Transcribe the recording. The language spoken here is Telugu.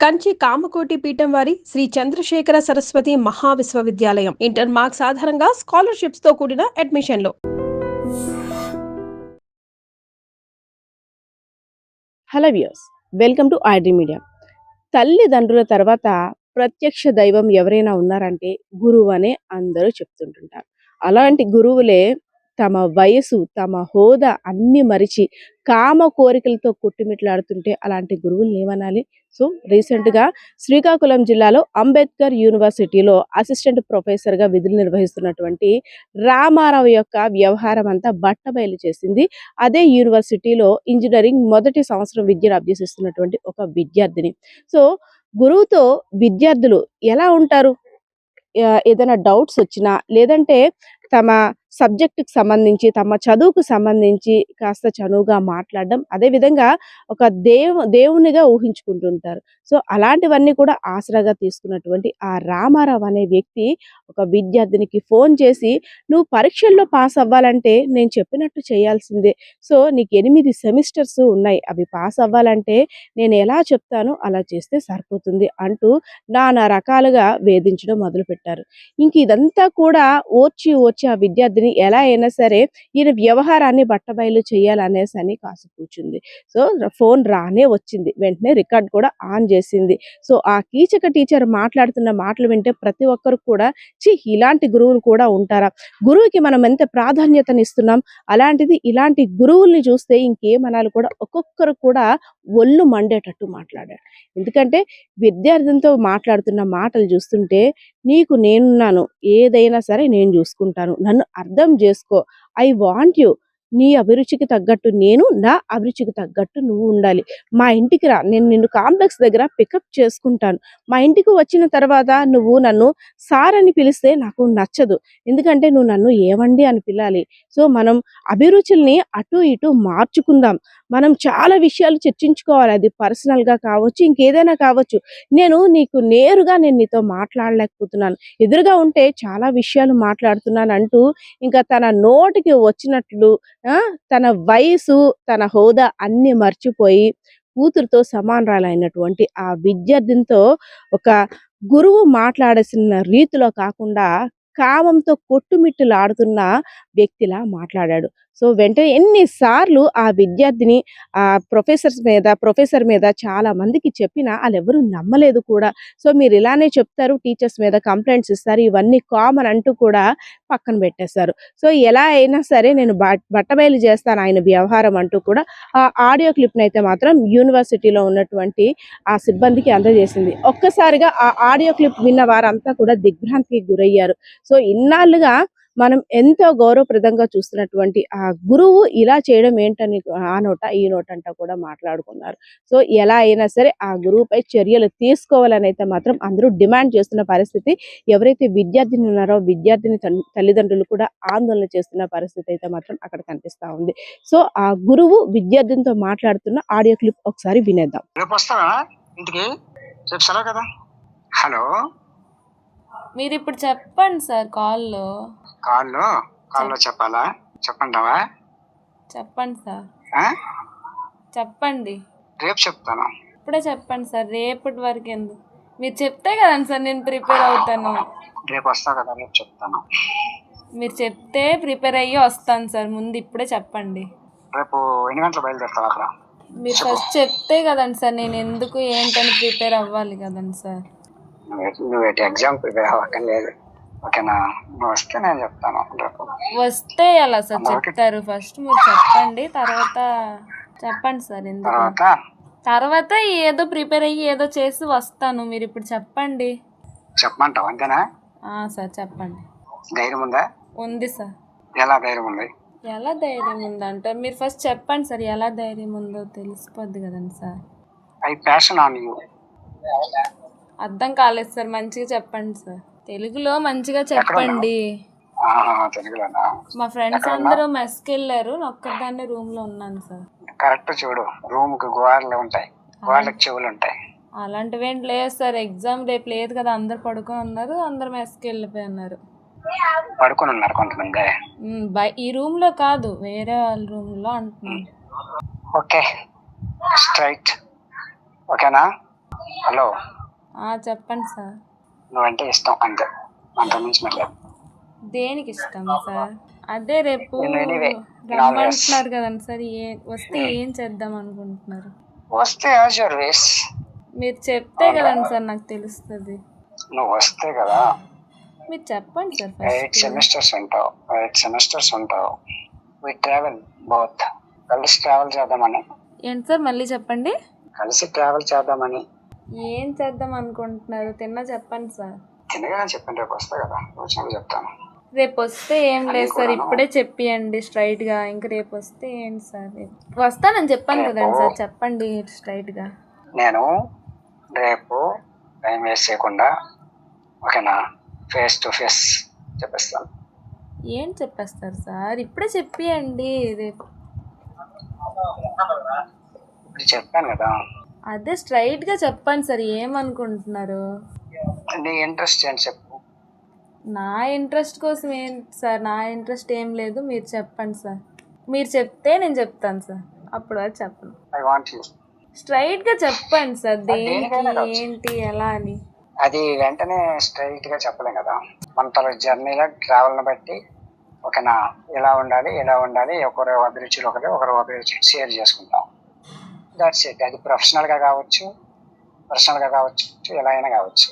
కంచి కామకోటి పీఠం వారి శ్రీ చంద్రశేఖర సరస్వతి మహావిశ్వవిద్యాలయం ఇంటర్ మార్క్స్ ఆధారంగా స్కాలర్షిప్స్ తో కూడిన అడ్మిషన్లు. Hello viewers, welcome to iDream media. తల్లిదండ్రుల తర్వాత ప్రత్యక్ష దైవం ఎవరైనా ఉన్నారంటే గురువు అనే అందరూ చెప్తుంటుంటారు. అలాంటి గురువులే తమ వయసు, తమ హోదా అన్ని మరిచి కామ కోరికలతో కొట్టుమిట్లాడుతుంటే అలాంటి గురువులు ఏమనాలి? సో రీసెంట్గా శ్రీకాకుళం జిల్లాలో అంబేద్కర్ యూనివర్సిటీలో అసిస్టెంట్ ప్రొఫెసర్గా విధులు నిర్వహిస్తున్నటువంటి రామారావు యొక్క వ్యవహారం అంతా బట్టబయలు చేసింది. అదే యూనివర్సిటీలో ఇంజనీరింగ్ మొదటి సంవత్సరం విద్యను అభ్యసిస్తున్నటువంటి ఒక విద్యార్థిని. సో గురువుతో విద్యార్థులు ఎలా ఉంటారు? ఏదైనా డౌట్స్ వచ్చినా, లేదంటే తమ సబ్జెక్టుకి సంబంధించి, తమ చదువుకు సంబంధించి కాస్త చనువుగా మాట్లాడడం, అదేవిధంగా ఒక దేవునిగా ఊహించుకుంటుంటారు. సో అలాంటివన్నీ కూడా ఆసరాగా తీసుకున్నటువంటి ఆ రామారావు అనే వ్యక్తి ఒక విద్యార్థినికి ఫోన్ చేసి, నువ్వు పరీక్షల్లో పాస్ అవ్వాలంటే నేను చెప్పినట్టు చేయాల్సిందే. సో నీకు 8 సెమిస్టర్స్ ఉన్నాయి, అవి పాస్ అవ్వాలంటే నేను ఎలా చెప్తానో అలా చేస్తే సరిపోతుంది అంటూ నానా రకాలుగా వేధించడం మొదలుపెట్టారు. ఇంక ఇదంతా కూడా ఓర్చి ఆ విద్యార్థిని ఎలా అయినా సరే ఈయన వ్యవహారాన్ని బట్టబయలు చేయాలనేసి అని కాసు కూర్చుంది. సో ఫోన్ రానే వచ్చింది, వెంటనే రికార్డ్ కూడా ఆన్ చేసింది. సో ఆ కీచక టీచర్ మాట్లాడుతున్న మాటలు వింటే ప్రతి ఒక్కరు కూడా ఇలాంటి గురువులు కూడా ఉంటారా, గురువుకి మనం ఎంత ప్రాధాన్యతనిస్తున్నాం, అలాంటిది ఇలాంటి గురువుల్ని చూస్తే ఇంకేమనాలి కూడా ఒక్కొక్కరు కూడా ఒళ్ళు మండేటట్టు మాట్లాడాడు. ఎందుకంటే విద్యార్థులతో మాట్లాడుతున్న మాటలు చూస్తుంటే, నీకు నేనున్నాను, ఏదైనా సరే నేను చూసుకుంటాను, నన్ను అర్థం చేసుకో, ఐ వాంట్ యు, నీ అభిరుచికి తగ్గట్టు నేను, నా అభిరుచికి తగ్గట్టు నువ్వు ఉండాలి. మా ఇంటికి రా, నేను నిన్ను కాంప్లెక్స్ దగ్గర పికప్ చేసుకుంటాను. మా ఇంటికి వచ్చిన తర్వాత నువ్వు నన్ను సార్ అని పిలిస్తే నాకు నచ్చదు, ఎందుకంటే నువ్వు నన్ను ఏవండి అని పిలాలి. సో మనం అభిరుచుల్ని అటు ఇటు మార్చుకుందాం. మనం చాలా విషయాలు చర్చించుకోవాలి, అది పర్సనల్గా కావచ్చు, ఇంకేదైనా కావచ్చు. నేను నీతో మాట్లాడలేకపోతున్నాను, ఎదురుగా ఉంటే చాలా విషయాలు మాట్లాడుతున్నాను అంటూ ఇంకా తన నోటికి వచ్చినట్లు తన వయసు, తన హోదా అన్ని మర్చిపోయి కూతురుతో సమానరాలైనటువంటి ఆ విద్యార్థినితో ఒక గురువు మాట్లాడాల్సిన రీతిలో కాకుండా కామంతో కొట్టుమిట్టులాడుతున్న వ్యక్తిలా మాట్లాడాడు. సో వెంటనే ఎన్నిసార్లు ఆ విద్యార్థిని ఆ ప్రొఫెసర్ మీద చాలా మందికి చెప్పినా వాళ్ళెవరూ నమ్మలేదు కూడా. సో మీరు ఇలానే చెప్తారు, టీచర్స్ మీద కంప్లైంట్స్ ఇస్తారు, ఇవన్నీ కామన్ అంటూ కూడా పక్కన పెట్టేశారు. సో ఎలా అయినా సరే నేను బట్టబయలు చేస్తాను ఆయన వ్యవహారం అంటూ కూడా ఆ ఆడియో క్లిప్ని అయితే మాత్రం యూనివర్సిటీలో ఉన్నటువంటి ఆ సిబ్బందికి అందజేసింది. ఒక్కసారిగా ఆ ఆడియో క్లిప్ విన్న వారంతా కూడా దిగ్భ్రాంతికి గురయ్యారు. సో ఇన్నాళ్ళుగా మనం ఎంతో గౌరవప్రదంగా చూస్తున్నటువంటి ఆ గురువు ఇలా చేయడం ఏంటని ఆ నోట ఈ నోట అంటా కూడా మాట్లాడుకున్నారు. సో ఎలా అయినా సరే ఆ గురువుపై చర్యలు తీసుకోవాలని అయితే మాత్రం అందరూ డిమాండ్ చేస్తున్న పరిస్థితి. ఎవరైతే విద్యార్థిని ఉన్నారో విద్యార్థిని తల్లిదండ్రులు కూడా ఆందోళన చేస్తున్న పరిస్థితి అయితే మాత్రం అక్కడ కనిపిస్తా ఉంది. సో ఆ గురువు విద్యార్థినితో మాట్లాడుతున్న ఆడియో క్లిప్ ఒకసారి వినేద్దాం. హలో, మీరు ఇప్పుడు చెప్పండి సార్ కాల్లో చెప్పాలా? చెప్పంటావా? చెప్పండి సార్, చెప్పండి. రేపు చెప్తాను. ఇప్పుడే చెప్పండి సార్, రేపటి వరకు ఎందుకు? మీరు చెప్తే కదండి సార్ నేను ప్రిపేర్ అవుతాను. రేపు వస్తావు కదా, రేపు చెప్తాను. మీరు చెప్తే ప్రిపేర్ అయ్యి వస్తాను సార్, ముందు ఇప్పుడే చెప్పండి. రేపు ఎన్ని గంటలు బయలుదేరుతావు అక్కడ? మీరు ఫస్ట్ చెప్తే కదండి సార్ నేను ఎందుకు ఏంటని ప్రిపేర్ అవ్వాలి కదండి సార్. నువ్వు ఎగ్జామ్ ప్రిపేర్ అవ్వక్కర్లేదు, ఓకేనా? నువ్వు వస్తే నేను చెప్తాను. వస్తే ఎలా సార్ చెప్తారు? ఫస్ట్ మీరు చెప్పండి, తర్వాత చెప్పండి సార్. ఎందుకు తర్వాత ఏదో ప్రిపేర్ అయ్యి ఏదో చేసి వస్తాను, మీరు ఇప్పుడు చెప్పండి. చెప్పమంటావు అంతేనా? సార్ చెప్పండి. ధైర్యం ఉందా? ఉంది సార్. ఎలా ధైర్యం ఉంది? ఎలా ధైర్యం ఉందంటే మీరు ఫస్ట్ చెప్పండి సార్, ఎలా ధైర్యం ఉందో తెలిసిపోద్ది కదండి sir. I passion on you. అర్థం కాలేదు సార్, మంచిగా చెప్పండి సార్, తెలుగులో మంచిగా చెప్పండి. మా ఫ్రెండ్స్ అందరూ మెస్కి వెళ్ళారు, ఒక్కదాన్ని రూమ్ లో ఉన్నాను సార్. కరెక్ట్ చూడు, రూమ్ కి గోడలు ఉంటాయి, గోడలకు చెవులు ఉంటాయి. అలాంటివి ఏంటి లేదు సార్, ఎగ్జామ్ రేపు లేదు కదా, అందరు పడుకొని ఉన్నారు, అందరు మెస్కి వెళ్ళిపోయి ఉన్నారు. పడుకొని ఉన్నారు కొంతమంది. ఈ రూమ్ లో కాదు, వేరే వాళ్ళ రూమ్ లో అంటున్నాను. ఓకే, స్ట్రైట్, ఓకేనా? హలో, చెప్పండి సార్. నువ్వంటే ఇష్టం అంతే, అంతకుమించి మళ్ళీ దేనికి ఇష్టం సార్? అదే రేపు నేను anyway, రమ్మంటున్నారు కదండి సార్. వస్తే ఏం చేద్దాం అనుకుంటున్నారు? వస్తే యాజ్ యువర్ వేస్. మీరు చెప్తే కదండి సార్ నాకు తెలుస్తుంది. నువ్వు వస్తే కదా. మీరు చెప్పండి సార్ 8 ఫస్ట్. సెమిస్టర్స్ ఉంటావు, 8 సెమిస్టర్స్ ఉంటావు. వి ట్రావెల్ బోత్, కలిసి ట్రావెల్ చేద్దామని. ఏంటి సార్ మళ్ళీ చెప్పండి. కలిసి ట్రావెల్ చేద్దామని. ఏం చేద్దాం అనుకుంటున్నారు? తిన్నా చెప్పండి సార్. తినగానే చెప్పండి, రేపు వస్తా కదా, వచ్చినప్పుడు చెప్తాను. రేపు వస్తే ఏం లేదు సార్, ఇప్పుడే చెప్పియండి స్ట్రైట్ గా. ఇంక రేపు వస్తే ఏంటి సార్? రేపు వస్తానని చెప్పాను కదండి సార్, చెప్పండి స్ట్రైట్ గా. నేను రేపు టైం వేస్ట్ చేయకుండా ఓకేనా, ఫేస్ టు ఫేస్ చెప్పేస్తాను. ఏం చెప్పేస్తారు సార్? ఇప్పుడే చెప్పియండి. రేపు ఇప్పుడు చెప్పాను కదా. అదే స్ట్రైట్ గా చెప్పండి సార్, ఏమనుకుంటున్నారు? నీ ఇంట్రెస్ట్ ఏంటి చెప్పు. నా ఇంట్రెస్ట్ కోసం ఏంటి సార్? నా ఇంట్రెస్ట్ ఏం లేదు, మీరు చెప్పండి సార్. మీరు చెప్తే నేను చెప్తాను సార్, అప్పుడు వరకు చెప్పను. I want you. స్ట్రైట్ గా చెప్పండి సార్, దేనికి దేనికైనా కావచ్చు. ఏంటి ఎలా అని. అది వెంటనే స్ట్రైట్ గా చెప్పలేం కదా, మన తల జర్నీలో ట్రావెల్ని బట్టి ఓకేనా, ఇలా ఉండాలి ఇలా ఉండాలి, ఒకరి అభిరుచులు ఒకరి అభిరుచులు షేర్ చేసుకుంటాం. That's it. అది ప్రొఫెషనల్గా కావచ్చు, పర్సనల్గా కావచ్చు, ఎలా అయినా కావచ్చు.